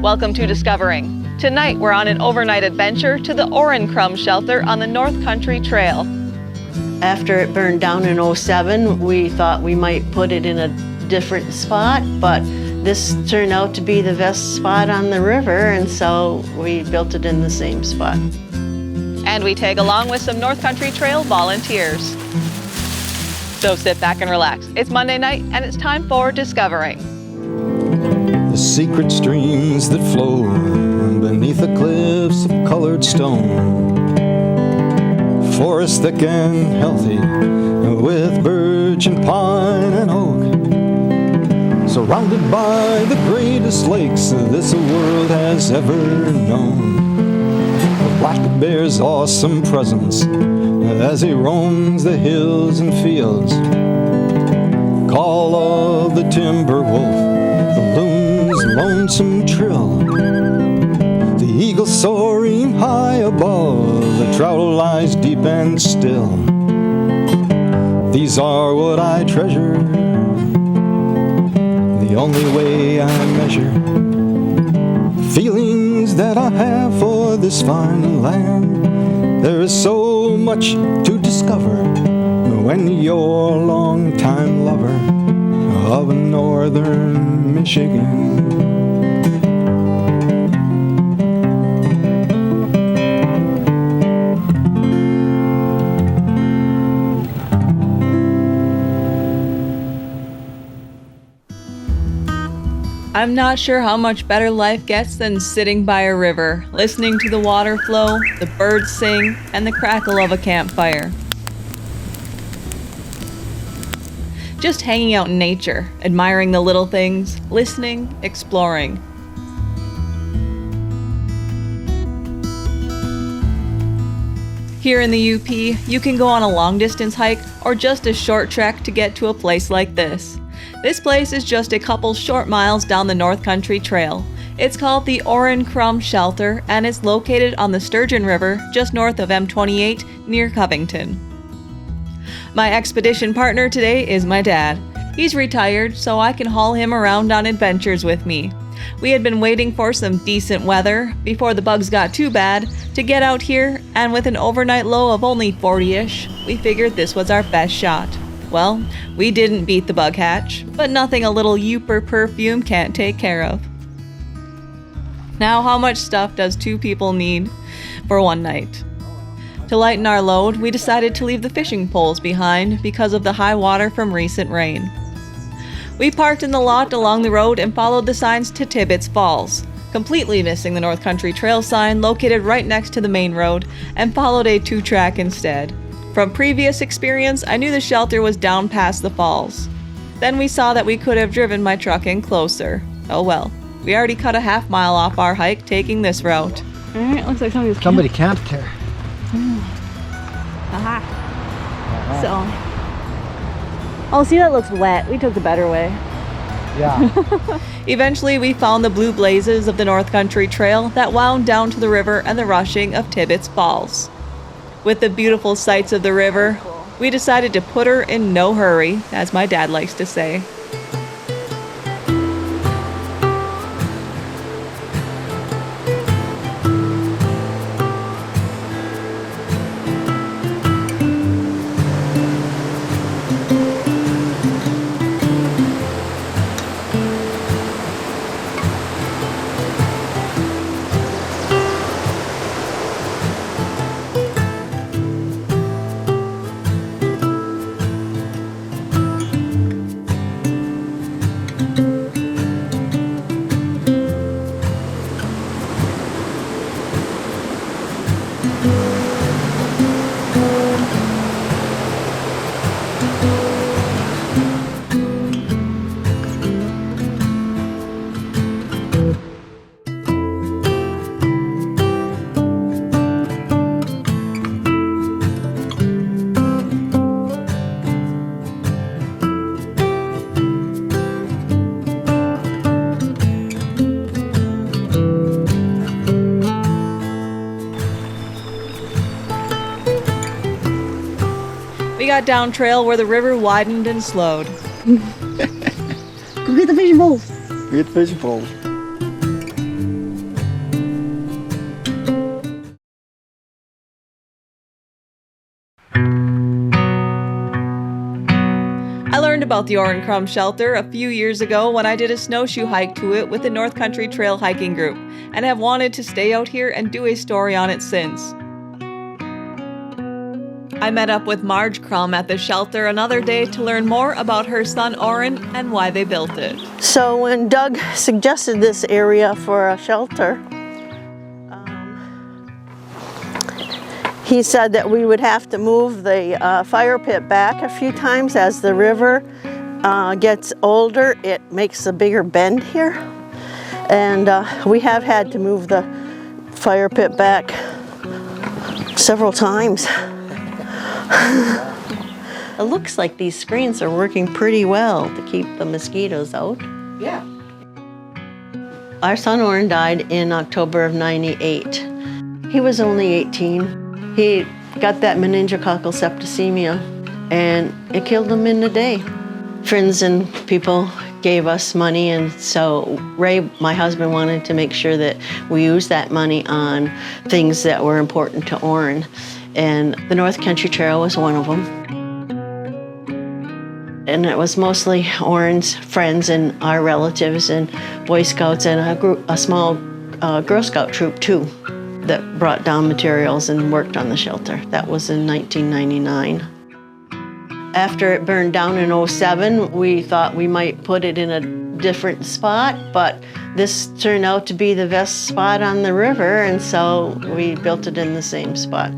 Welcome to Discovering. Tonight we're on an overnight adventure to the Oren Krum Shelter on the North Country Trail. After it burned down in '07, we thought we might put it in a different spot, but this turned out to be the best spot on the river, and so we built it in the same spot. And we tag along with some North Country Trail volunteers. So sit back and relax. It's Monday night and it's time for Discovering. The secret streams that flow beneath the cliffs of colored stone. Forests thick and healthy with birch and pine and oak. Surrounded by the greatest lakes this world has ever known. The black bear's awesome presence as he roams the hills and fields. Call of the timber wolf, the loon's lonesome trill. The eagle soaring high above, the trout lies deep and still. These are what I treasure, the only way I measure feelings that I have for this fine land. There is so much to discover when you're a long-time lover of northern Michigan. I'm not sure how much better life gets than sitting by a river, listening to the water flow, the birds sing, and the crackle of a campfire. Just hanging out in nature, admiring the little things, listening, exploring. Here in the UP, you can go on a long-distance hike or just a short trek to get to a place like this. This place is just a couple short miles down the North Country Trail. It's called the Oren Krum Shelter and it's located on the Sturgeon River just north of M28 near Covington. My expedition partner today is my dad. He's retired, so I can haul him around on adventures with me. We had been waiting for some decent weather before the bugs got too bad to get out here, and with an overnight low of only 40-ish, we figured this was our best shot. Well, we didn't beat the bug hatch, but nothing a little Youper perfume can't take care of. Now, how much stuff does two people need for one night? To lighten our load, we decided to leave the fishing poles behind because of the high water from recent rain. We parked in the lot along the road and followed the signs to Tibbetts Falls, completely missing the North Country Trail sign located right next to the main road, and followed a 2-track instead. From previous experience, I knew the shelter was down past the falls. Then we saw that we could have driven my truck in closer. Oh well, we already cut a half mile off our hike taking this route. Alright, looks like Somebody camped there. Aha. So. Oh, see, that looks wet. We took the better way. Yeah. Eventually, we found the blue blazes of the North Country Trail that wound down to the river and the rushing of Tibbetts Falls. With the beautiful sights of the river, we decided to put her in no hurry, as my dad likes to say. We got down trail where the river widened and slowed. Go get the fishing poles. Get fishing poles. learned about the Oren Krum Shelter a few years ago when I did a snowshoe hike to it with the North Country Trail hiking group, and have wanted to stay out here and do a story on it since. I met up with Marge Krum at the shelter another day to learn more about her son Oren and why they built it. So when Doug suggested this area for a shelter, he said that we would have to move the fire pit back a few times as the river gets older. It makes a bigger bend here, and we have had to move the fire pit back several times. It looks like these screens are working pretty well to keep the mosquitoes out. Yeah. Our son Oren died in October of '98. He was only 18. He got that meningococcal septicemia, and it killed him in a day. Friends and people gave us money, and so Ray, my husband, wanted to make sure that we used that money on things that were important to Oren. And the North Country Trail was one of them. And it was mostly Oren's friends and our relatives and Boy Scouts and a small Girl Scout troop too that brought down materials and worked on the shelter. That was in 1999. After it burned down in '07, we thought we might put it in a different spot, but this turned out to be the best spot on the river, and so we built it in the same spot.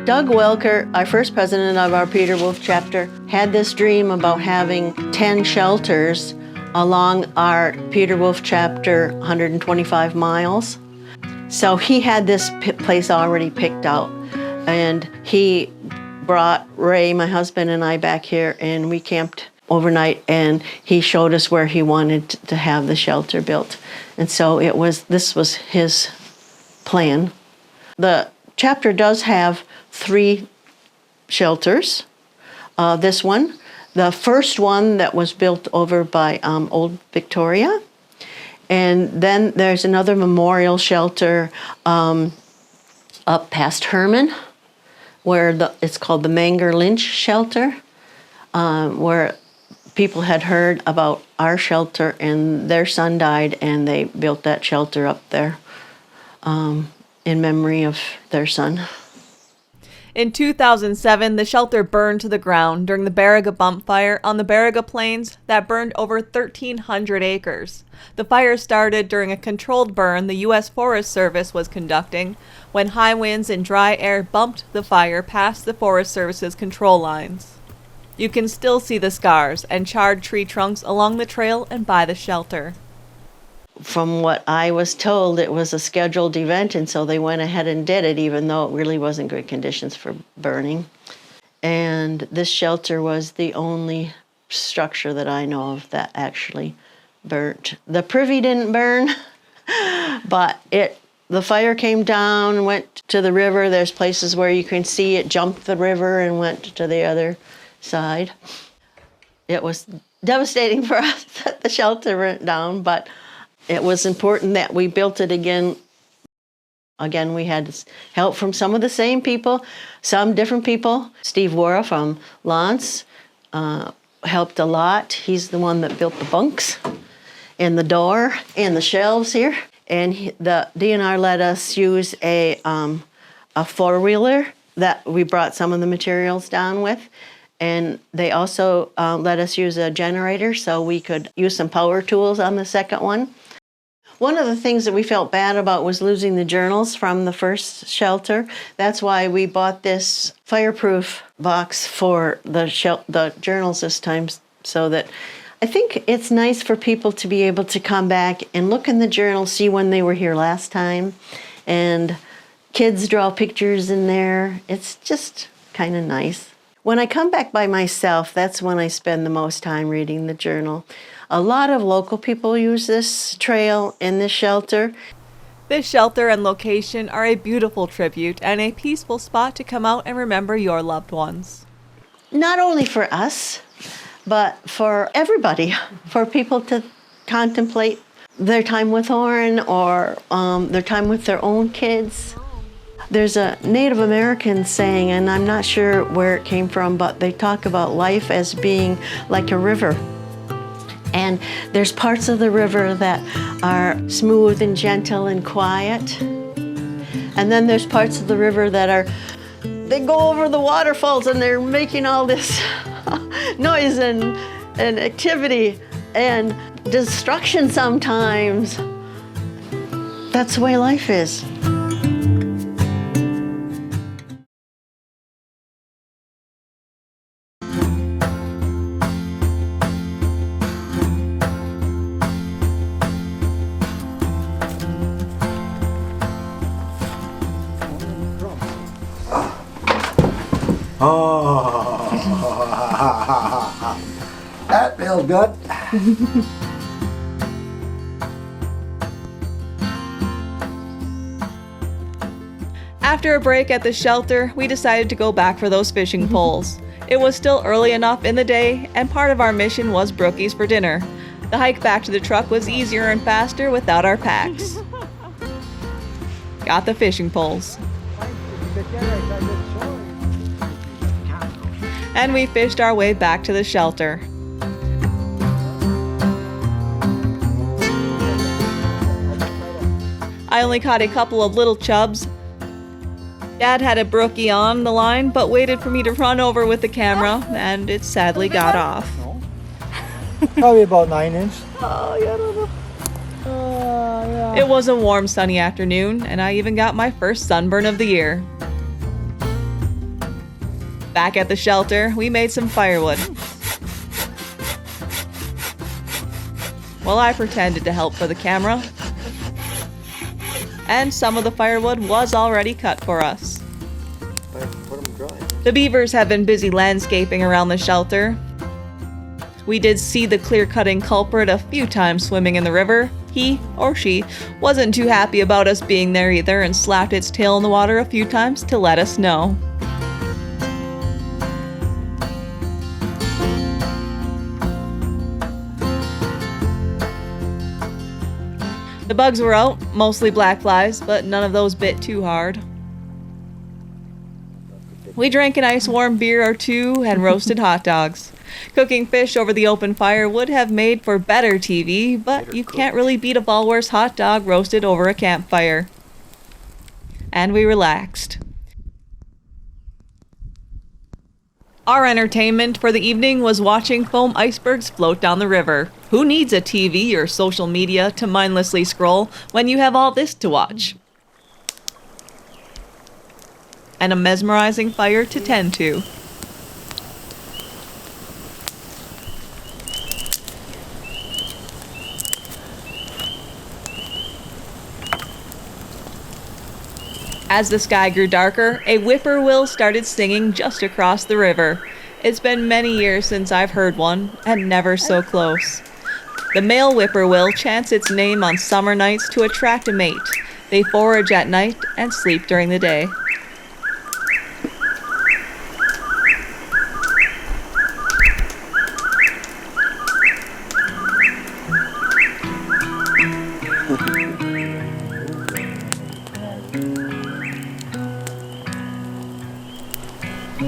Doug Welker, our first president of our Peter Wolf chapter, had this dream about having 10 shelters along our Peter Wolf chapter 125 miles. So he had this place already picked out, and he brought Ray, my husband, and I back here, and we camped overnight, and he showed us where he wanted to have the shelter built. And so this was his plan. The chapter does have 3 shelters. This one, the first one that was built over by Old Victoria. And then there's another memorial shelter up past Herman, where it's called the Manger Lynch Shelter, where people had heard about our shelter and their son died, and they built that shelter up there in memory of their son. In 2007, the shelter burned to the ground during the Barriga Bump Fire on the Barriga Plains that burned over 1,300 acres. The fire started during a controlled burn the U.S. Forest Service was conducting when high winds and dry air bumped the fire past the Forest Service's control lines. You can still see the scars and charred tree trunks along the trail and by the shelter. From what I was told, it was a scheduled event, and so they went ahead and did it, even though it really wasn't good conditions for burning. And this shelter was the only structure that I know of that actually burnt. The privy didn't burn, but the fire came down, went to the river. There's places where you can see it jumped the river and went to the other side. It was devastating for us that the shelter went down, but it was important that we built it again. Again, we had help from some of the same people, some different people. Steve Wara from Lance helped a lot. He's the one that built the bunks and the door and the shelves here. And the DNR let us use a four-wheeler that we brought some of the materials down with. And they also let us use a generator so we could use some power tools on the second one. One of the things that we felt bad about was losing the journals from the first shelter. That's why we bought this fireproof box for the journals this time, so that I think it's nice for people to be able to come back and look in the journal, see when they were here last time, and kids draw pictures in there. It's just kind of nice. When I come back by myself, that's when I spend the most time reading the journal. A lot of local people use this trail and this shelter. This shelter and location are a beautiful tribute and a peaceful spot to come out and remember your loved ones. Not only for us, but for everybody, for people to contemplate their time with Oren or their time with their own kids. There's a Native American saying, and I'm not sure where it came from, but they talk about life as being like a river. And there's parts of the river that are smooth and gentle and quiet. And then there's parts of the river that they go over the waterfalls and they're making all this noise and activity and destruction sometimes. That's the way life is. Oh, that feels good. After a break at the shelter, we decided to go back for those fishing poles. It was still early enough in the day, and part of our mission was Brookies for dinner. The hike back to the truck was easier and faster without our packs. Got the fishing poles. And we fished our way back to the shelter. I only caught a couple of little chubs. Dad had a brookie on the line, but waited for me to run over with the camera, and it sadly got off. Probably about 9 inch. Oh, yeah, I don't know. Yeah. It was a warm, sunny afternoon, and I even got my first sunburn of the year. Back at the shelter, we made some firewood. While I pretended to help for the camera, and some of the firewood was already cut for us. The beavers have been busy landscaping around the shelter. We did see the clear-cutting culprit a few times swimming in the river. He, or she, wasn't too happy about us being there either and slapped its tail in the water a few times to let us know. The bugs were out, mostly black flies, but none of those bit too hard. We drank an ice warm beer or two and roasted hot dogs. Cooking fish over the open fire would have made for better TV, but you can't really beat a Bulwer's hot dog roasted over a campfire. And we relaxed. Our entertainment for the evening was watching foam icebergs float down the river. Who needs a TV or social media to mindlessly scroll when you have all this to watch? And a mesmerizing fire to tend to. As the sky grew darker, a whippoorwill started singing just across the river. It's been many years since I've heard one, and never so close. The male whippoorwill chants its name on summer nights to attract a mate. They forage at night and sleep during the day.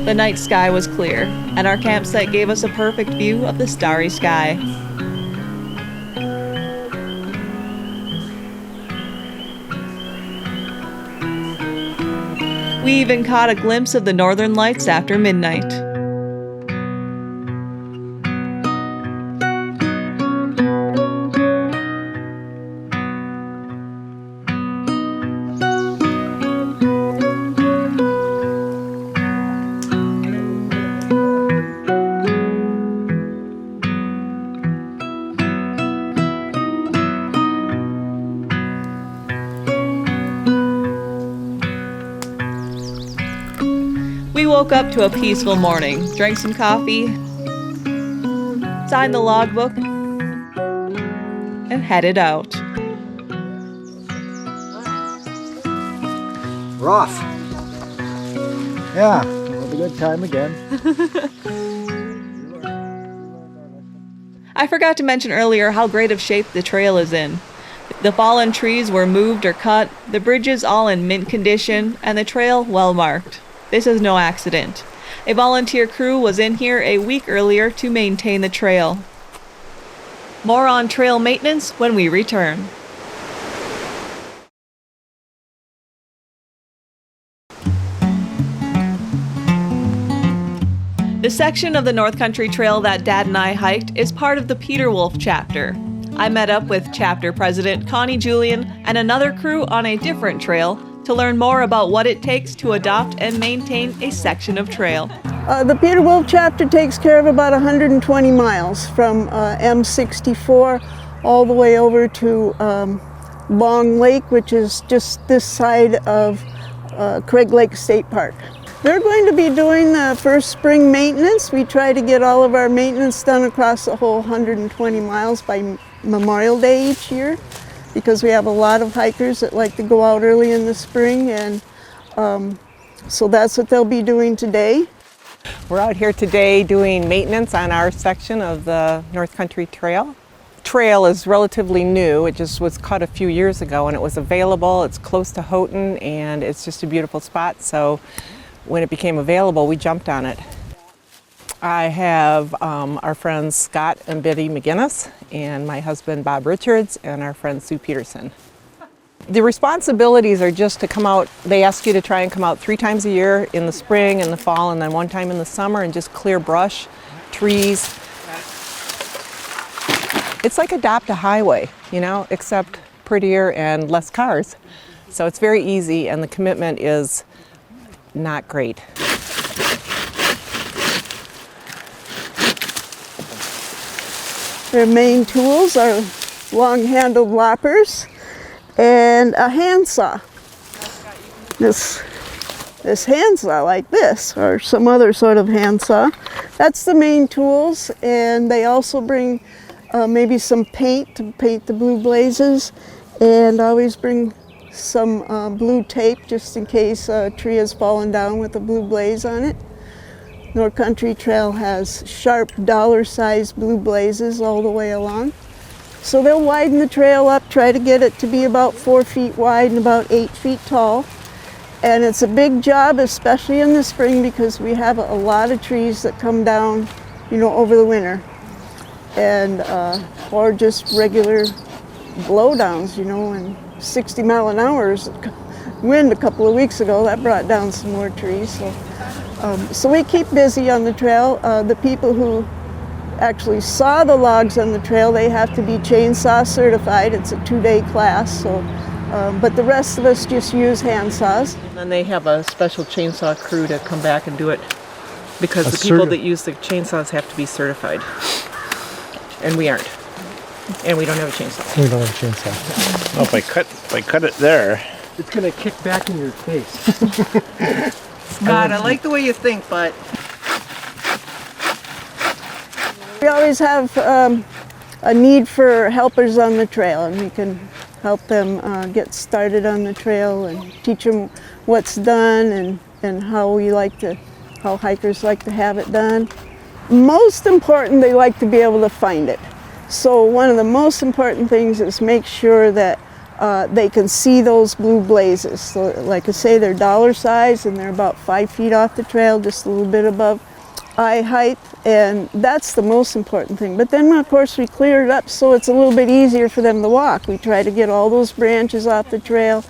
The night sky was clear, and our campsite gave us a perfect view of the starry sky. We even caught a glimpse of the northern lights after midnight. We woke up to a peaceful morning, drank some coffee, signed the logbook, and headed out. We're off. Yeah, we'll have a good time again. I forgot to mention earlier how great of shape the trail is in. The fallen trees were moved or cut, the bridges all in mint condition, and the trail well marked. This is no accident. A volunteer crew was in here a week earlier to maintain the trail. More on trail maintenance when we return. The section of the North Country Trail that Dad and I hiked is part of the Peter Wolf chapter. I met up with chapter president Connie Julian and another crew on a different trail to learn more about what it takes to adopt and maintain a section of trail. The Peter Wolf chapter takes care of about 120 miles from M64 all the way over to Long Lake, which is just this side of Craig Lake State Park. They're going to be doing the first spring maintenance. We try to get all of our maintenance done across the whole 120 miles by Memorial Day each year, because we have a lot of hikers that like to go out early in the spring, and so that's what they'll be doing today. We're out here today doing maintenance on our section of the North Country Trail. Trail is relatively new. It just was cut a few years ago and it was available. It's close to Houghton and it's just a beautiful spot. So when it became available, we jumped on it. I have our friends Scott and Betty McGinnis and my husband Bob Richards and our friend Sue Peterson. The responsibilities are just to come out. They ask you to try and come out 3 times a year, in the spring, in the fall, and then 1 time in the summer, and just clear brush, trees. It's like adopt a highway, you know, except prettier and less cars. So it's very easy and the commitment is not great. Their main tools are long-handled loppers and a handsaw. This handsaw like this, or some other sort of handsaw. That's the main tools, and they also bring maybe some paint to paint the blue blazes, and always bring some blue tape just in case a tree has fallen down with a blue blaze on it. North Country Trail has sharp dollar-sized blue blazes all the way along. So they'll widen the trail up, try to get it to be about 4 feet wide and about 8 feet tall. And it's a big job, especially in the spring, because we have a lot of trees that come down, you know, over the winter. And or just regular blowdowns, you know, and 60 mile an hour wind a couple of weeks ago, that brought down some more trees. So we keep busy on the trail. The people who actually saw the logs on the trail, they have to be chainsaw certified. It's a 2-day class, so but the rest of us just use hand saws. And then they have a special chainsaw crew to come back and do it because the people that use the chainsaws have to be certified. And we aren't. And we don't have a chainsaw. We don't have a chainsaw. Well, if I cut it there. It's going to kick back in your face. Scott, I like the way you think, but We always have a need for helpers on the trail, and we can help them get started on the trail and teach them what's done and how hikers like to have it done. Most important, they like to be able to find it. So one of the most important things is make sure that they can see those blue blazes. So like I say, they're dollar size and they're about 5 feet off the trail, just a little bit above eye height, and that's the most important thing. But then of course we clear it up so it's a little bit easier for them to walk. We try to get all those branches off the trail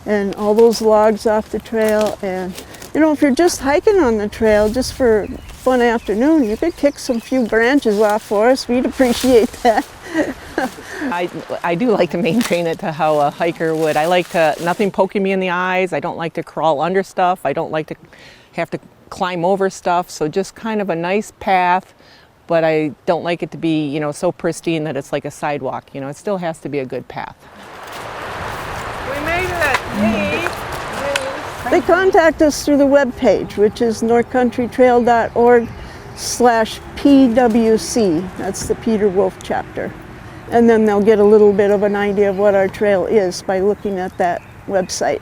and all those logs off the trail. And you know, if you're just hiking on the trail just for a fun afternoon, you could kick some few branches off for us. We'd appreciate that. I do like to maintain it to how a hiker would. I like to, nothing poking me in the eyes. I don't like to crawl under stuff. I don't like to have to climb over stuff. So just kind of a nice path, but I don't like it to be, you know, so pristine that it's like a sidewalk. You know, it still has to be a good path. We made it! Yay! They contact us through the webpage, which is northcountrytrail.org/PWC. That's the Peter Wolf chapter. And then they'll get a little bit of an idea of what our trail is by looking at that website.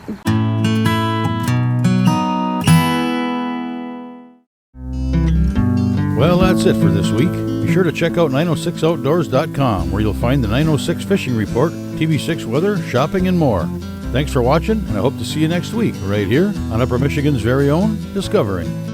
Well, that's it for this week. Be sure to check out 906outdoors.com, where you'll find the 906 Fishing Report, TV6 weather, shopping, and more. Thanks for watching, and I hope to see you next week, right here on Upper Michigan's very own Discovering.